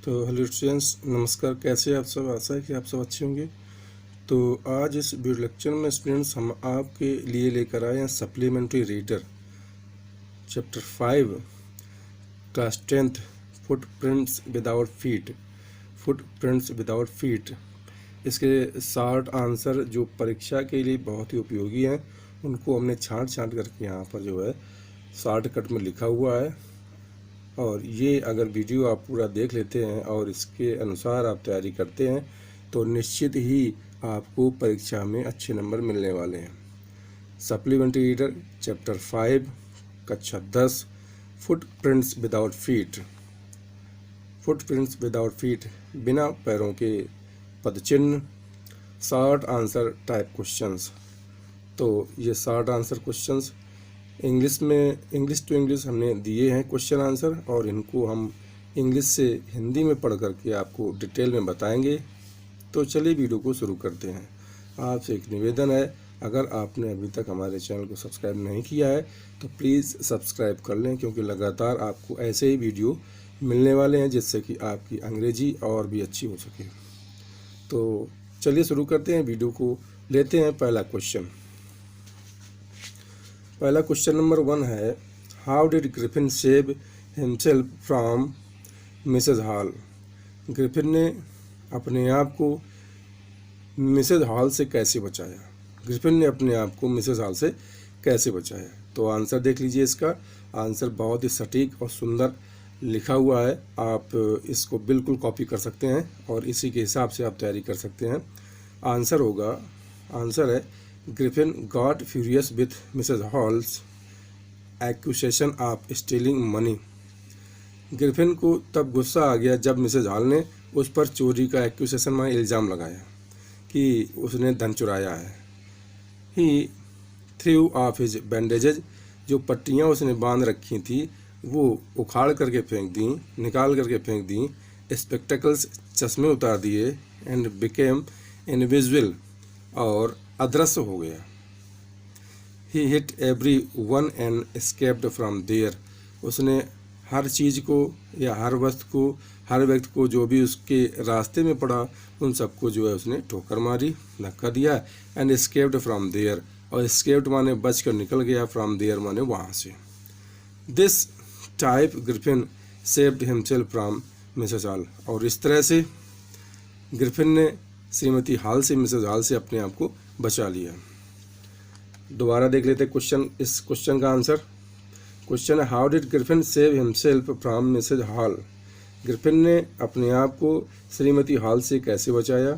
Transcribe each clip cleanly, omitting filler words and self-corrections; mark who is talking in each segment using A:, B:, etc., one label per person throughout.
A: तो hello students, नमस्कार। कैसे आप सब? आशा है कि आप सब अच्छे होंगे। तो आज इस वीडियो लेक्चर में स्टूडेंट्स हम आपके लिए लेकर आए हैं supplementary reader chapter 5 class 10th footprints without feet. Footprints without feet इसके शॉर्ट आंसर जो परीक्षा के लिए बहुत ही उपयोगी हैं उनको हमने छांट करके यहाँ पर जो है शॉर्टकट में लिखा हुआ है। और ये अगर वीडियो आप पूरा देख लेते हैं और इसके अनुसार आप तैयारी करते हैं तो निश्चित ही आपको परीक्षा में अच्छे नंबर मिलने वाले हैं। सप्लीमेंट्री रीडर चैप्टर 5 कक्षा 10 footprints without feet. Footprints without feet बिना पैरों के पदचिन्ह। Short answer type questions. तो ये शॉर्ट आंसर क्वेश्चंस इंग्लिश में इंग्लिश टू इंग्लिश हमने दिए हैं क्वेश्चन आंसर, और इनको हम इंग्लिश से हिंदी में पढ़ करके आपको डिटेल में बताएंगे। तो चलिए वीडियो को शुरू करते हैं। आपसे एक निवेदन है, अगर आपने अभी तक हमारे चैनल को सब्सक्राइब नहीं किया है तो प्लीज़ सब्सक्राइब कर लें, क्योंकि लगातार आपको ऐसे ही वीडियो मिलने वाले हैं जिससे कि आपकी अंग्रेजी और भी अच्छी हो सके। तो चलिए शुरू करते हैं, वीडियो को लेते हैं। पहला क्वेश्चन नंबर 1 है, how did Griffin save himself from Mrs Hall. Griffin ने अपने आप को मिसेज हॉल से कैसे बचाया। ग्रिफिन ने अपने आप को मिसेज हॉल से कैसे बचाया। तो आंसर देख लीजिए। इसका आंसर बहुत ही सटीक और सुंदर लिखा हुआ है। आप इसको बिल्कुल कॉपी कर सकते हैं और इसी के हिसाब से आप तैयारी कर सकते हैं। आंसर है Griffin got furious with Mrs Hall's accusation of stealing money. Griffin को तब गुस्सा आ गया जब मिसेज हॉल ने उस पर चोरी का एक्यूसेशन में इल्ज़ाम लगाया कि उसने धन चुराया है। ही थ्रू ऑफ हिज बैंडेजेज, जो पट्टियाँ उसने बांध रखी थी वो उखाड़ करके फेंक दी, निकाल करके फेंक दी। स्पेक्टेकल्स, चश्मे उतार दिए। एंड बिकेम इनविजिबल, और अदृश्य हो गया। He hit everyone and escaped from there, उसने हर चीज़ को या हर व्यक्ति को जो भी उसके रास्ते में पड़ा उन सबको जो है उसने ठोकर मारी, धक्का दिया। एंड एस्केप्ड फ्रॉम देयर, और एस्केप्ड माने बच कर निकल गया, फ्रॉम देयर माने वहाँ से। This type Griffin saved himself from Mrs Hall, और इस तरह से ग्रिफिन ने श्रीमती हॉल से, मिसेज हॉल से अपने आप को बचा लिया। दोबारा देख लेते क्वेश्चन। इस क्वेश्चन का आंसर, क्वेश्चन है how did Griffin save himself from Mrs Hall. Griffin ने अपने आप को श्रीमती हॉल से कैसे बचाया।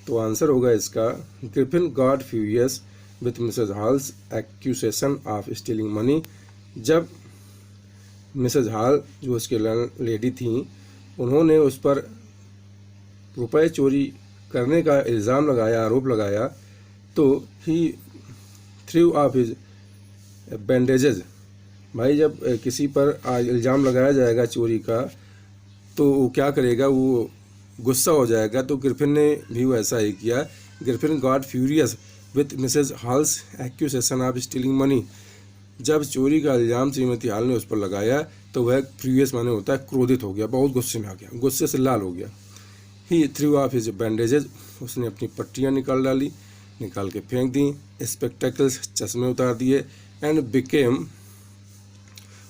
A: तो आंसर होगा इसका, Griffin got furious with Mrs Hall's accusation of stealing money. जब मिसेज हॉल जो उसके लेडी थी उन्होंने उस पर रुपए चोरी करने का इल्ज़ाम लगाया, आरोप लगाया, तो ही थ्रू ऑफ हिज बैंडेजेज। भाई जब किसी पर इल्ज़ाम लगाया जाएगा चोरी का तो वो क्या करेगा, वो गुस्सा हो जाएगा। तो ग्रिफिन ने भी वैसा ही किया। Griffin got furious with Mrs Hall's accusation of stealing money. जब चोरी का इल्ज़ाम श्रीमती हॉल ने उस पर लगाया तो वह फ्यूरियस माने होता है क्रोधित हो गया, बहुत गुस्से में आ गया, गुस्से से लाल हो गया। ही थ्रू ऑफ हिज बैंडेजेज, उसने अपनी पट्टियाँ निकाल के फेंक दी। स्पेक्टेकल्स, चश्मे उतार दिए। एंड बिकेम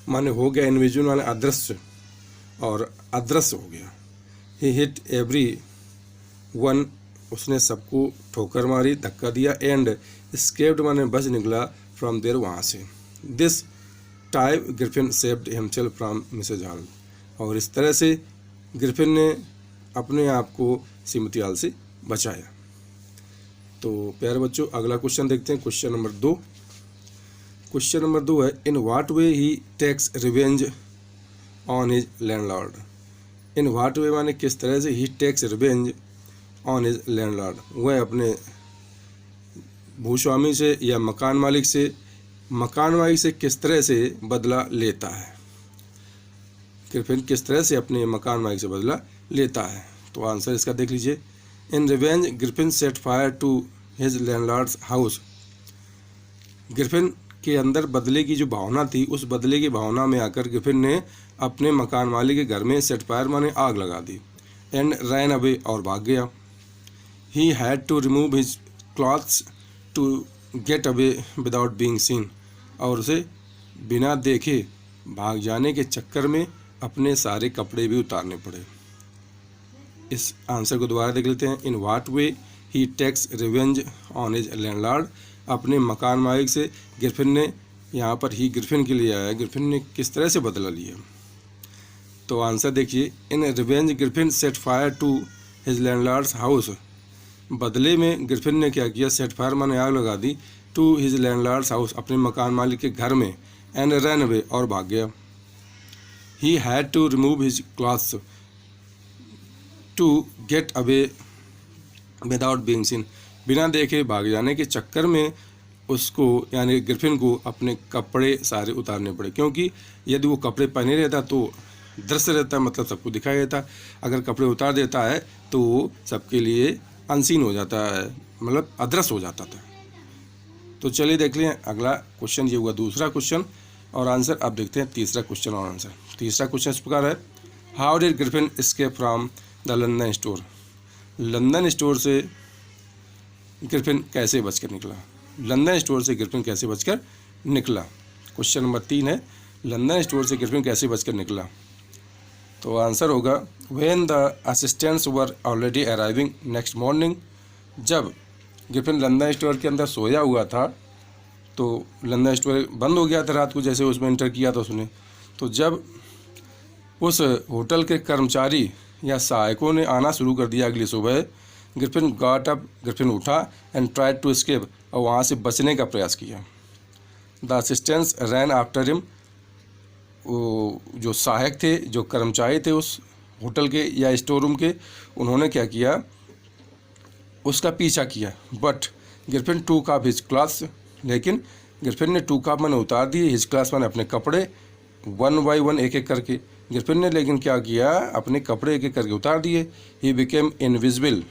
A: माने हो गया, इनविजिबल माने अदृश्य, और अदृश्य हो गया। ही हिट एवरी वन, उसने सबको ठोकर मारी, धक्का दिया। एंड एस्केप्ड माने बच निकला, फ्रॉम देयर, वहाँ से। This type Griffin saved himself from Mrs Hall, और इस तरह से ग्रिफिन ने अपने आप को श्रीमती हॉल से बचाया। तो प्यारे बच्चों, अगला क्वेश्चन देखते हैं। क्वेश्चन नंबर 2 है, in what way he takes revenge on his landlord. In what way माने किस तरह से, he takes revenge on his landlord, वह अपने भूस्वामी से या मकान मालिक से किस तरह से बदला लेता है। ग्रिफिन किस तरह से अपने मकान मालिक से बदला लेता है। तो आंसर इसका देख लीजिए। In revenge Griffin set fire to his landlord's house. Griffin के अंदर बदले की जो भावना थी, उस बदले की भावना में आकर ग्रिफिन ने अपने मकान मालिक के घर में सेट फायर माने आग लगा दी। एंड रैन अवे और भाग गया। He had to remove his clothes to get away without being seen, और उसे बिना देखे भाग जाने के चक्कर में अपने सारे कपड़े भी उतारने पड़े। इस आंसर को दोबारा देख लेते हैं। In what way he takes revenge on his landlord, अपने मकान मालिक से ग्रिफिन ने, यहाँ पर ही ग्रिफिन के लिए आया, ग्रिफिन ने किस तरह से बदला लिया। तो आंसर देखिए, in revenge Griffin set fire to his landlord's house, बदले में ग्रिफिन ने क्या किया, सेट फायर माने आग लगा दी, टू हिज लैंडलॉर्ड्स हाउस, अपने मकान मालिक के घर में, एंड रन अवे और भाग गया। He had to remove his clothes to get away without being seen, बिना देखे भाग जाने के चक्कर में उसको यानी ग्रिफिन को अपने कपड़े सारे उतारने पड़े, क्योंकि यदि वो कपड़े पहने रहता तो दृश्य रहता, मतलब सबको दिखाई देता। अगर कपड़े उतार देता है तो वो सबके लिए अनसीन हो जाता है, मतलब अदृश्य हो जाता था। तो चलिए देख लें अगला क्वेश्चन, ये हुआ दूसरा क्वेश्चन और आंसर। अब देखते हैं तीसरा क्वेश्चन और आंसर। तीसरा क्वेश्चन इस प्रकार है, how did Griffin escape from the London store, London store से ग्रिफिन कैसे बचकर निकला, लंदन स्टोर से ग्रिफिन कैसे बचकर निकला। क्वेश्चन नंबर 3 है, लंदन स्टोर से ग्रिफिन कैसे बचकर निकला। तो आंसर होगा, when the assistants were already arriving next morning, जब ग्रिफिन लंदन स्टोर के अंदर सोया हुआ था, तो लंदन स्टोर बंद हो गया था रात को, जैसे उसमें एंटर किया था उसने, तो जब उस होटल के कर्मचारी या सहायकों ने आना शुरू कर दिया अगली सुबह, ग्रिफिन गॉट अप, ग्रिफिन उठा, एंड ट्राइड टू एस्केप, और वहाँ से बचने का प्रयास किया। The assistants rain after him, जो सहायक थे, जो कर्मचारी थे उस होटल के या स्टोर रूम के, उन्होंने क्या किया, उसका पीछा किया। बट ग्रिफिन टूक ऑफ हिज क्लॉथ्स, लेकिन ग्रिफिन ने टूक ऑफ मैंने उतार दिए, हिज क्लॉथ्स मैंने अपने कपड़े, वन बाई वन एक एक करके ग्रिफिन ने लेकिन क्या किया, अपने कपड़े एक एक करके उतार दिए। ही बिकेम इनविजिबल,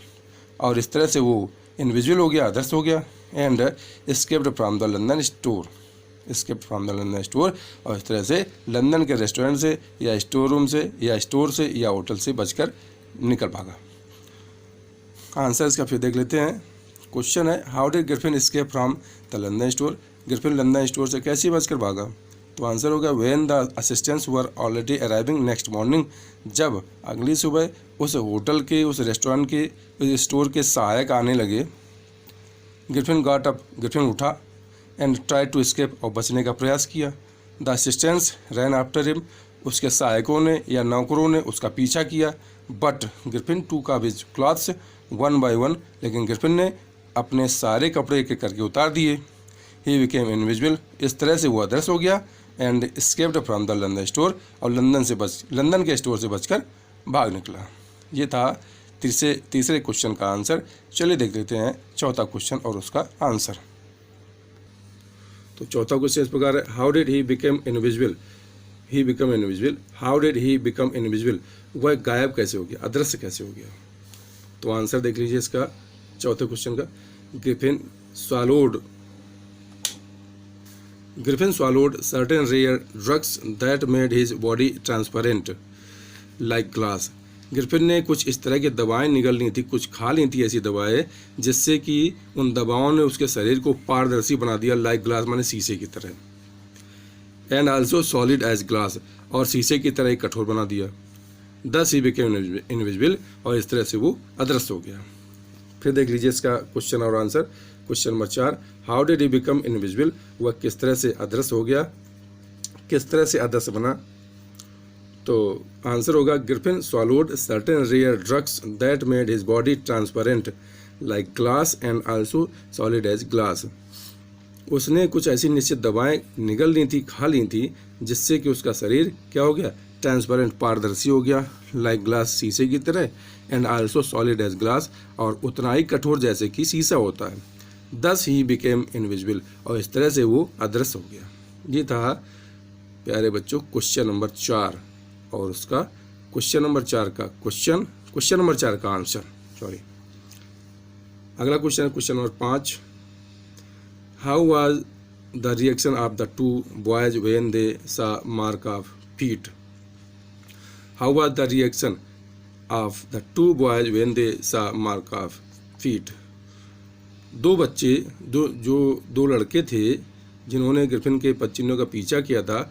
A: और इस तरह से वो इनविजिबल हो गया, अदृश्य हो गया। And escaped from the London store, escaped from the London store, और इस तरह से लंदन के रेस्टोरेंट से या स्टोर रूम से या स्टोर से या होटल से बचकर निकल भागा। आंसर इसका फिर देख लेते हैं। क्वेश्चन है, how did Griffin escape from the London store, Griffin London store से कैसे बचकर भागा। तो आंसर होगा, when the assistants were already arriving next morning, जब अगली सुबह उस होटल के, उस रेस्टोरेंट के, उस स्टोर के सहायक आने लगे, ग्रिफिन गॉट अप, ग्रिफिन उठा, एंड ट्राई टू एस्केप, और बचने का प्रयास किया। The assistants rain after him, उसके सहायकों ने या नौकरों ने उसका पीछा किया। बट ग्रिफिन टूक of his clothes one by one, लेकिन ग्रिफिन ने अपने सारे कपड़े एक एक करके उतार दिए। ही बिकेम इनविजिबल, इस तरह से वो अदृश्य हो गया। And escaped from the London store, और लंदन के स्टोर से बचकर भाग निकला। ये था तीसरे क्वेश्चन का आंसर। चलिए देख लेते हैं चौथा क्वेश्चन और उसका आंसर। तो चौथा क्वेश्चन इस प्रकार है, how did he become invisible, he become invisible, how did he become invisible, वह गायब कैसे हो गया, अदृश्य कैसे हो गया। तो आंसर देख लीजिए इसका चौथे क्वेश्चन का, Griffin swallowed certain rare drugs that made his body transparent like glass. Griffin ने कुछ इस तरह की दवाएं निगल ली थी, कुछ खा ली थी ऐसी दवाएं, जिससे कि उन दवाओं ने उसके शरीर को पारदर्शी बना दिया, लाइक ग्लास माने शीशे की तरह। And also solid as glass, और शीशे की तरह ही कठोर बना दिया। दस ही बिकेम इनविजिबल, और इस तरह से वो अदृश्य हो गया। फिर देख लीजिए इसका क्वेश्चन और answer. Question number 4, how did he become invisible, वह किस तरह से अदृश्य हो गया, किस तरह से अदृश्य बना। तो आंसर होगा, Griffin swallowed certain rare drugs that made his body transparent like glass and also solid as glass. उसने कुछ ऐसी निश्चित दवाएं निगल ली थी, खा ली थी, जिससे कि उसका शरीर क्या हो गया, ट्रांसपेरेंट, पारदर्शी हो गया, लाइक ग्लास, शीशे की तरह, and also solid as glass, और उतना ही कठोर जैसे कि शीशा होता है। दस ही बिकेम इनविजिबल, और इस तरह से वो अदृश्य हो गया। ये था प्यारे बच्चों क्वेश्चन नंबर 4 और उसका क्वेश्चन नंबर 4 का आंसर। अगला क्वेश्चन है question number 5, how was the reaction of the two boys when they saw mark of feet. How was the reaction, of the two boys when they saw mark of feet. दो बच्चे दो लड़के थे जिन्होंने Griffin के पदचिन्हों का पीछा किया था,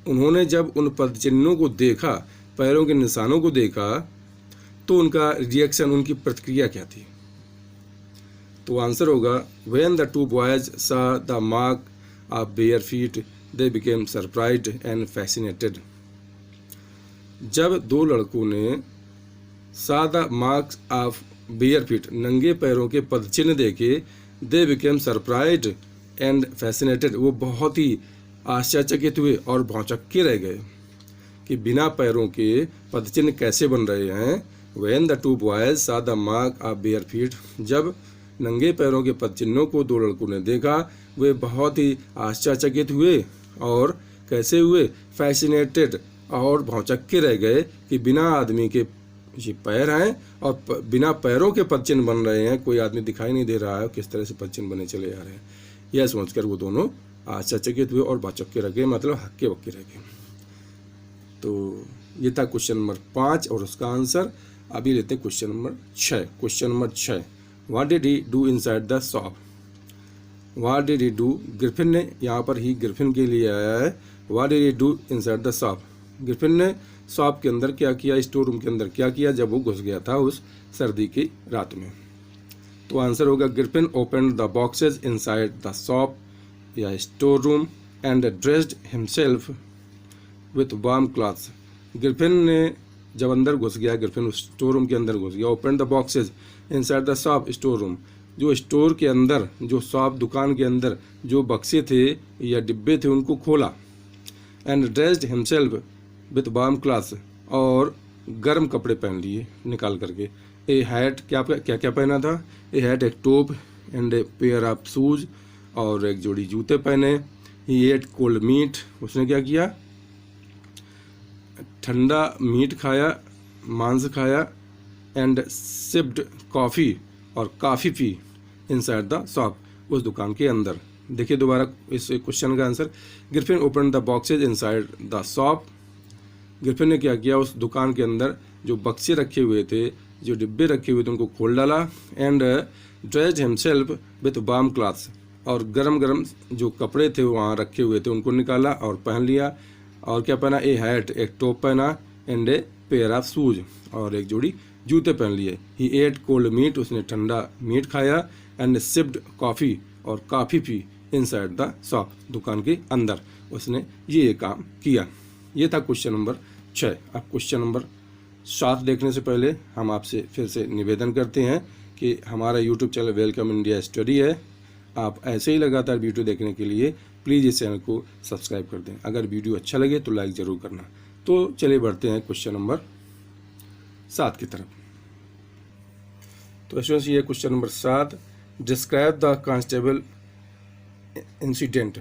A: उन्होंने जब उन पदचिन्हों को देखा, पैरों के निशानों को देखा, तो उनका रिएक्शन, उनकी प्रतिक्रिया क्या थी? तो आंसर होगा when the two boys saw the mark of bare feet they became surprised and fascinated. जब दो लड़कों ने saw the marks of bare feet, नंगे पैरों के पदचिन्ह देखे, they became surprised and fascinated, वो बहुत ही आश्चर्यचकित हुए और भौचक्के रह गए कि बिना पैरों के पदचिन्ह कैसे बन रहे हैं। when the two boys saw the mark of bare feet, जब नंगे पैरों के पदचिन्हों को दो लड़कों ने देखा, वे बहुत ही आश्चर्यचकित हुए और कैसे हुए? फैसिनेटेड, और भौचक्के रह गए कि बिना आदमी के ये पैर हैं और बिना पैरों के पदचिन्ह बन रहे हैं, कोई आदमी दिखाई नहीं दे रहा है, किस तरह से पदचिन्ह बने चले जा रहे हैं। यह सोचकर वो दोनों आश्चर्यचकित हुए और भौचक्के रह गए, मतलब हक्के बक्के रह गए। तो ये था क्वेश्चन नंबर 5 और उसका आंसर। अभी लेते हैं question number 6। Question number 6, What did he do inside the shop? What did he do? Griffin ने, यहाँ पर ही ग्रिफिन के लिए आया है। What did he do inside the shop? Griffin ने शॉप के अंदर क्या किया, स्टोर रूम के अंदर क्या किया जब वो घुस गया था उस सर्दी की रात में? तो आंसर होगा Griffin open the boxes inside the shop या store room and dressed himself with warm clothes. Griffin ने जब अंदर घुस गया, ग्रिफिन उस स्टोर रूम के अंदर घुस गया, open the boxes inside the shop store room, जो स्टोर के अंदर, जो शॉप दुकान के अंदर जो बक्से थे या डिब्बे थे उनको खोला, and dressed himself with warm clothes, और गर्म कपड़े पहन लिए निकाल करके। ए हैट, क्या क्या पहना था? ए हैट, एक टोप, and a pair of shoes, और एक जोड़ी जूते पहने। ही एट कोल्ड मीट, उसने क्या किया? ठंडा मीट खाया, मांस खाया, एंड सिप्ड कॉफ़ी, और काफ़ी पी इनसाइड द शॉप, उस दुकान के अंदर। देखिए दोबारा इस क्वेश्चन का answer, Griffin open the boxes inside the shop. Griffin ने क्या किया? उस दुकान के अंदर जो बक्से रखे हुए थे, जो डिब्बे रखे हुए थे, उनको खोल डाला, and dressed himself with warm clothes, और गरम गरम जो कपड़े थे वहाँ रखे हुए थे उनको निकाला और पहन लिया। और क्या पहना? ए हैट, एक टोप पहना, and a pair of shoes, और एक जोड़ी जूते पहन लिए। ही एट कोल्ड मीट, उसने ठंडा मीट खाया, एंड सिप्ड कॉफ़ी, और काफ़ी पी इनसाइड द शॉप, दुकान के अंदर उसने ये काम किया। ये था क्वेश्चन नंबर 6। अब क्वेश्चन नंबर 7 देखने से पहले हम आपसे फिर से निवेदन करते हैं कि हमारा YouTube channel welcome India study है। आप ऐसे ही लगातार वीडियो देखने के लिए प्लीज़ इस चैनल को सब्सक्राइब कर दें। अगर वीडियो अच्छा लगे तो लाइक ज़रूर करना। तो चलिए बढ़ते हैं क्वेश्चन नंबर 7 की तरफ। तो स्टूडेंट्स, ये question number 7, describe the constable incident.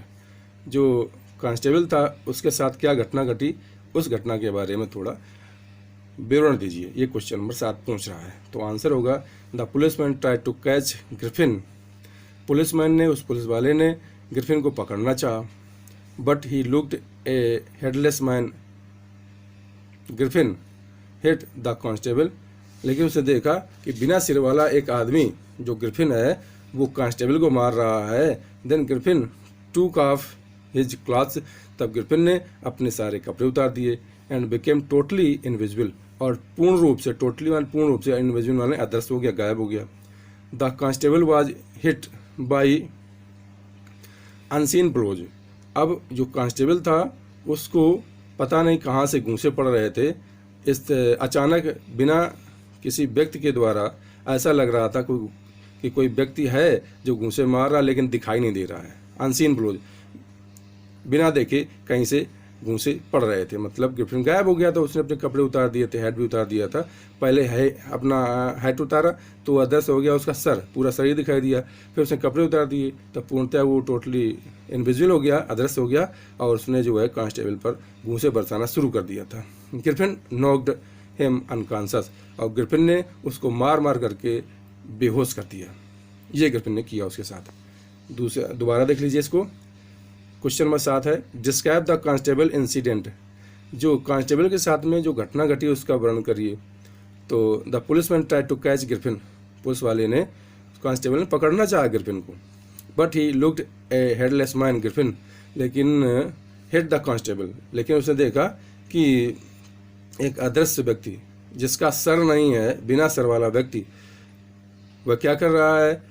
A: जो कांस्टेबल था उसके साथ क्या घटना घटी, उस घटना के बारे में थोड़ा विवरण दीजिए। ये क्वेश्चन नंबर 7 पूछ रहा है। तो आंसर होगा the policeman try to catch Griffin. Policeman ने, उस पुलिस वाले ने ग्रिफिन को पकड़ना चाहा, but he looked a headless man Griffin hit the constable. लेकिन उसे देखा कि बिना सिर वाला एक आदमी जो ग्रिफिन है वो कांस्टेबल को मार रहा है। देन ग्रिफिन टूक ऑफ हिज क्लॉथ्स, तब ग्रिफिन ने अपने सारे कपड़े उतार दिए, एंड बिकेम टोटली इनविजिबल, और पूर्ण रूप से, टोटली मान पूर्ण रूप से, इनविजिबल माने अदृश्य हो गया, गायब हो गया। The constable was hit by unseen blows. अब जो कांस्टेबल था उसको पता नहीं कहाँ से घूंसे पड़ रहे थे। इस अचानक बिना किसी व्यक्ति के द्वारा ऐसा लग रहा था कि कोई व्यक्ति है जो घूंसे मार रहा, लेकिन दिखाई नहीं दे रहा है। अनसीन ब्लोज, बिना देखे कहीं से घूंसे पड़ रहे थे, मतलब ग्रिफिन गायब हो गया था। उसने अपने कपड़े उतार दिए थे, हैट भी उतार दिया था। पहले है अपना हैट उतारा तो अदृश्य हो गया उसका सर, पूरा शरीर दिखाई दिया। फिर उसने कपड़े उतार दिए तो पूर्णतः वो टोटली इनविजिबल हो गया, अदृश्य हो गया, और उसने जो है कांस्टेबल पर घूंसे बरसाना शुरू कर दिया था। ग्रिफिन नॉक्ड हिम अनकॉन्शियस, और ग्रिफिन ने उसको मार मार करके बेहोश कर दिया। ये ग्रिफिन ने किया उसके साथ। दोबारा देख लीजिए इसको। क्वेश्चन नंबर 7 है, डिस्क्राइब द कांस्टेबल इंसिडेंट। जो कांस्टेबल के साथ में जो घटना घटी उसका वर्णन करिए। तो the policeman try to catch Griffin, police वाले ने, कांस्टेबल ने पकड़ना चाहा ग्रिफिन को, but he looked a headless man Griffin, लेकिन हिट द कांस्टेबल, लेकिन उसने देखा कि एक अदृश्य व्यक्ति जिसका सर नहीं है, बिना सर वाला व्यक्ति, वह क्या कर रहा है,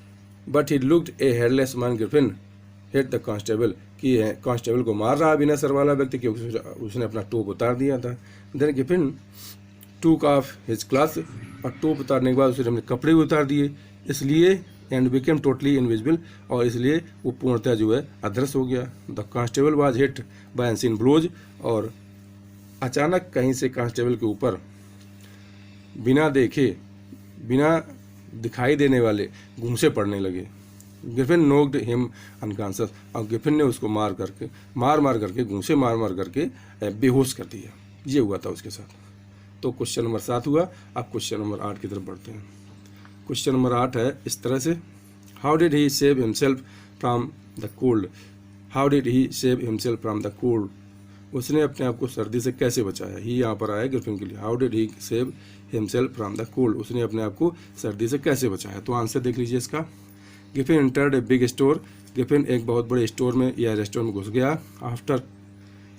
A: but he looked a headless man Griffin hit the constable, कि कांस्टेबल को मार रहा है बिना सर वाला व्यक्ति, क्योंकि उसने अपना टोप उतार दिया था। देन ग्रिफिन टूक ऑफ हिज क्लॉथ्स, और टोप उतारने के बाद उसने अपने कपड़े भी उतार दिए, इसलिए एंड बिकेम टोटली इनविजिबल, और इसलिए वो पूर्णतः जो है अदृश्य हो गया। The constable was hit by unseen blows, और अचानक कहीं से कांस्टेबल के ऊपर बिना देखे, बिना दिखाई देने वाले घूंसे पड़ने लगे। ग्रिफिन नोक्ड हिम अनकॉन्शियस, और ग्रिफिन ने उसको मार मार करके घूंसे मार करके बेहोश कर दिया। ये हुआ था उसके साथ। तो क्वेश्चन नंबर 7 हुआ। अब क्वेश्चन नंबर 8 की तरफ बढ़ते हैं। क्वेश्चन नंबर 8 है इस तरह से, how did he save himself from the cold, how did he save himself from the cold, उसने अपने आप को सर्दी से कैसे बचाया। ही यहाँ पर आया ग्रिफिन के लिए, how did he save himself from the cold, उसने अपने आप को सर्दी से कैसे बचाया। तो आंसर देख लीजिए इसका। Griffin entered a big store, Griffin एक बहुत बड़े स्टोर में या रेस्टोरेंट में घुस गया। After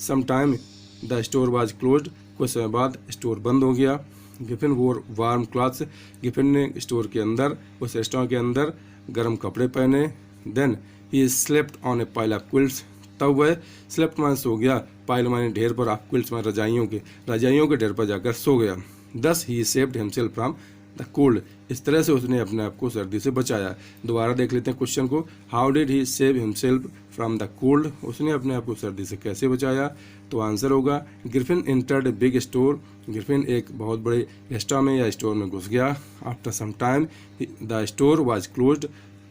A: some time the store was closed, कुछ समय बाद स्टोर बंद हो गया। Griffin wore warm clothes, Griffin ने स्टोर के अंदर, उस रेस्टोरेंट के अंदर गर्म कपड़े पहने। Then he slept on a pile of quilts, तब वह स्लेप्ट माने सो गया, पाइल माने ढेर पर, ऑफ क्विल्ट्स माने रजाइयों के ढेर पर जाकर सो गया। Thus he saved himself from the cold, इस तरह से उसने अपने आप को सर्दी से बचाया। दोबारा देख लेते हैं क्वेश्चन को, how did he save himself from the cold, उसने अपने आप को सर्दी से कैसे बचाया। तो आंसर होगा Griffin entered a big store, Griffin एक बहुत बड़े रेस्टोरेंट में या स्टोर में घुस गया। After some time the store was closed,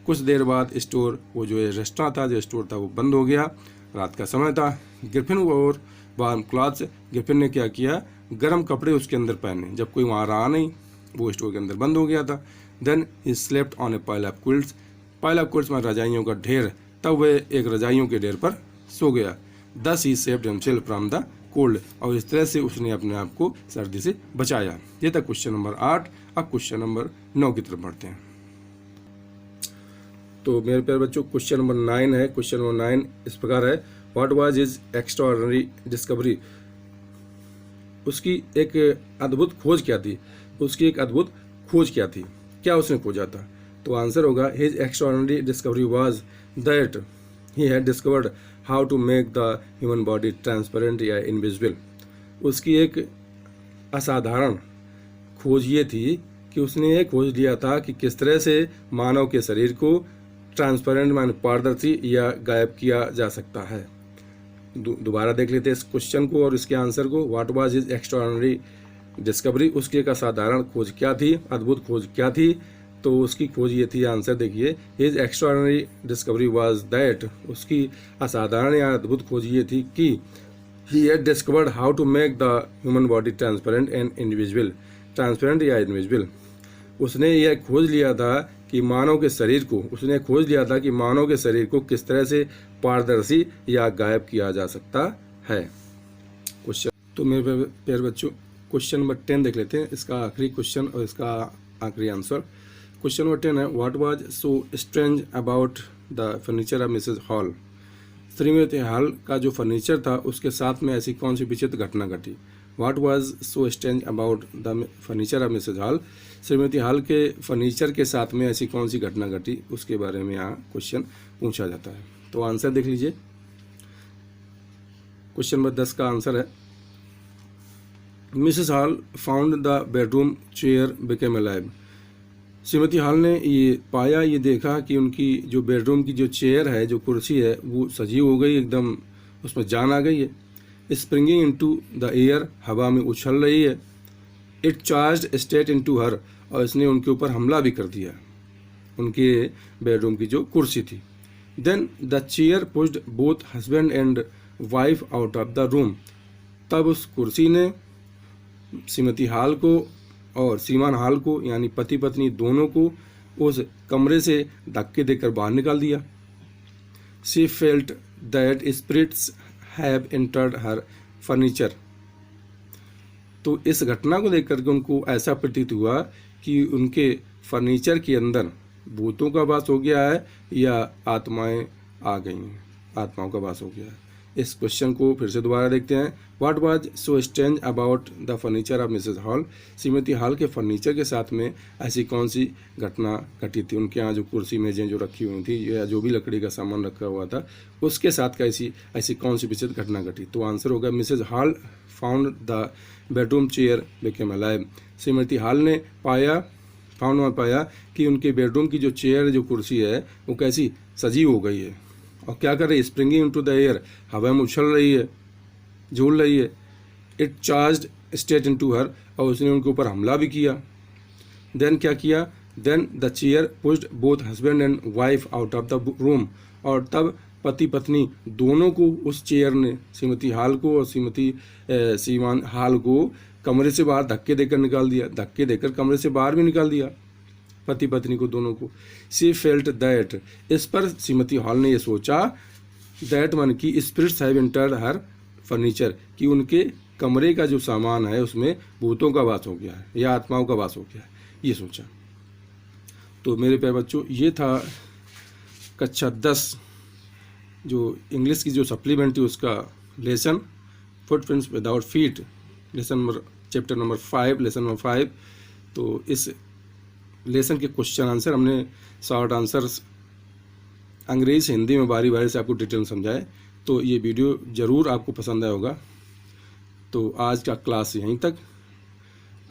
A: कुछ देर बाद स्टोर, वो जो रेस्टोरेंट था, जो स्टोर था, वो बंद हो गया। रात का समय था। ग्रिफिन और वार्म क्लॉथ्स, ग्रिफिन ने क्या किया, गर्म कपड़े उसके अंदर पहने, जब कोई वहाँ रहा नहीं, वो स्टोर के अंदर बंद हो गया था। Then he slept on a pile of quilts, pile of quilts में रजाइयों का ढेर, तब वह एक रजाइयों के ढेर पर सो गया। Thus he saved himself from the cold, और इस तरह से उसने अपने आप को सर्दी से बचाया। ये था क्वेश्चन नंबर 8। अब क्वेश्चन नंबर 9 की तरफ बढ़ते हैं। तो मेरे प्यारे बच्चों, क्वेश्चन नंबर 9 है। क्वेश्चन नंबर 9 इस प्रकार है, what was his extraordinary discovery, उसकी एक अद्भुत खोज क्या थी, उसकी एक अद्भुत खोज क्या थी, क्या उसने खोजा था। तो आंसर होगा his extraordinary discovery was that he had discovered how to make the human body transparent या इनविजिबल, उसकी एक असाधारण खोज ये थी कि उसने ये खोज लिया था कि किस तरह से मानव के शरीर को ट्रांसपेरेंट माने पारदर्शी या गायब किया जा सकता है। दोबारा देख लेते हैं इस क्वेश्चन को और इसके आंसर को। What was his extraordinary discovery, उसकी एक असाधारण खोज क्या थी, अद्भुत खोज क्या थी। तो उसकी खोज ये थी, आंसर देखिए, his extraordinary discovery was that, उसकी असाधारण या अद्भुत खोज ये थी कि he had discovered how to make the human body transparent and invisible, transparent या इनविजिबल। उसने यह खोज लिया था कि मानव के शरीर को, उसने खोज लिया था कि मानव के शरीर को किस तरह से पारदर्शी या गायब किया जा सकता है। क्वेश्चन, तो मेरे प्यारे बच्चों, क्वेश्चन नंबर 10 देख लेते हैं, इसका आखिरी क्वेश्चन और इसका आखिरी आंसर। क्वेश्चन नंबर 10 है, what was so strange about the furniture of Mrs Hall, Shrimati Hall का जो फर्नीचर था उसके साथ में ऐसी कौन सी विचित्र घटना घटी। What was so strange about the furniture of Mrs Hall, Shrimati Hall के फर्नीचर के साथ में ऐसी कौन सी घटना घटी, उसके बारे में यहाँ क्वेश्चन पूछा जाता है। तो आंसर देख लीजिए। क्वेश्चन नंबर 10 का आंसर है, Mrs hall found the bedroom chair became alive, Shrimati Hall ने ये पाया, ये देखा कि उनकी जो बेडरूम की जो चेयर है, जो कुर्सी है, वो सजीव हो गई, एकदम उसमें जान आ गई है। स्प्रिंगिंग इनटू द एयर, हवा में उछल रही है। इट चार्ज्ड स्ट्रेट इनटू हर, और इसने उनके ऊपर हमला भी कर दिया, उनके बेडरूम की जो कुर्सी थी। Then the chair pushed both husband and wife out of the room, तब उस कुर्सी ने श्रीमती हॉल को और श्रीमान हॉल को, यानी पति पत्नी दोनों को, उस कमरे से धक्के देकर बाहर निकाल दिया। She felt that spirits have entered her furniture, तो इस घटना को देख करके उनको ऐसा प्रतीत हुआ कि उनके फर्नीचर के अंदर भूतों का वास हो गया है या आत्माएं आ गई हैं, आत्माओं का वास हो गया है। इस क्वेश्चन को फिर से दोबारा देखते हैं। What was so strange about the furniture of Mrs Hall? Shrimati Hall के फर्नीचर के साथ में ऐसी कौन सी घटना घटी थी? उनके यहाँ जो कुर्सी मेजें जो रखी हुई थी या जो भी लकड़ी का सामान रखा हुआ था उसके साथ ऐसी कौन सी विचित्र घटना घटी? तो आंसर होगा Mrs Hall found the bedroom chair became alive. Shrimati Hall ने पाया कि उनके बेडरूम की जो चेयर जो कुर्सी है वो कैसी सजीव हो गई है। और क्या कर रही है? स्प्रिंगिंग इनटू द एयर, हवा में उछल रही है, झूल रही है। इट चार्ज्ड स्ट्रेट इनटू हर, और उसने उनके ऊपर हमला भी किया। देन क्या किया? Then the chair pushed both husband and wife out of the room, और तब पति पत्नी दोनों को उस चेयर ने, श्रीमती हॉल को और श्रीमान हॉल को कमरे से बाहर धक्के देकर निकाल दिया। धक्के देकर कमरे से बाहर भी निकाल दिया पति पत्नी को, दोनों को। शी फेल्ट दैट, इस पर श्रीमती हॉल ने ये सोचा, दैट मन की spirits have entered her furniture, कि उनके कमरे का जो सामान है उसमें भूतों का वास हो गया है या आत्माओं का वास हो गया है, ये सोचा। तो मेरे प्यारे बच्चों, ये था कक्षा 10 जो इंग्लिश की जो सप्लीमेंट थी उसका lesson footprints without feet, chapter number 5, lesson number 5। तो इस लेसन के क्वेश्चन आंसर हमने शॉर्ट आंसर्स अंग्रेजी से हिंदी में बारी बारी से आपको डिटेल में समझाए। तो ये वीडियो ज़रूर आपको पसंद आया होगा। तो आज का क्लास यहीं तक,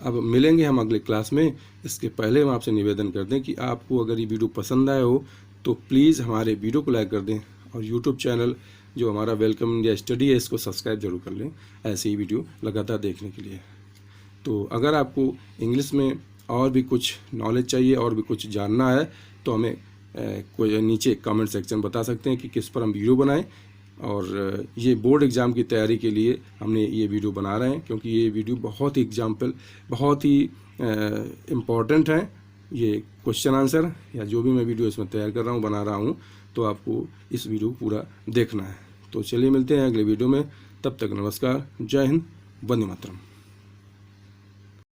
A: अब मिलेंगे हम अगले क्लास में। इसके पहले हम आपसे निवेदन कर दें कि आपको अगर ये वीडियो पसंद आया हो तो प्लीज़ हमारे वीडियो को लाइक कर दें, और यूट्यूब चैनल जो हमारा वेलकम इंडिया स्टडी है इसको सब्सक्राइब जरूर कर लें, ऐसे ही वीडियो लगातार देखने के लिए। तो अगर आपको इंग्लिश में और भी कुछ नॉलेज चाहिए और भी कुछ जानना है तो हमें कोई नीचे कमेंट सेक्शन बता सकते हैं कि किस पर हम वीडियो बनाएं। और ये बोर्ड एग्ज़ाम की तैयारी के लिए हमने ये वीडियो बना रहे हैं, क्योंकि ये वीडियो बहुत ही बहुत ही इम्पॉर्टेंट है। ये क्वेश्चन आंसर या जो भी मैं वीडियो इसमें तैयार कर रहा हूँ, बना रहा हूँ, तो आपको इस वीडियो पूरा देखना है। तो चलिए मिलते हैं अगले वीडियो में, तब तक नमस्कार, जय हिंद, वंदे मातरम।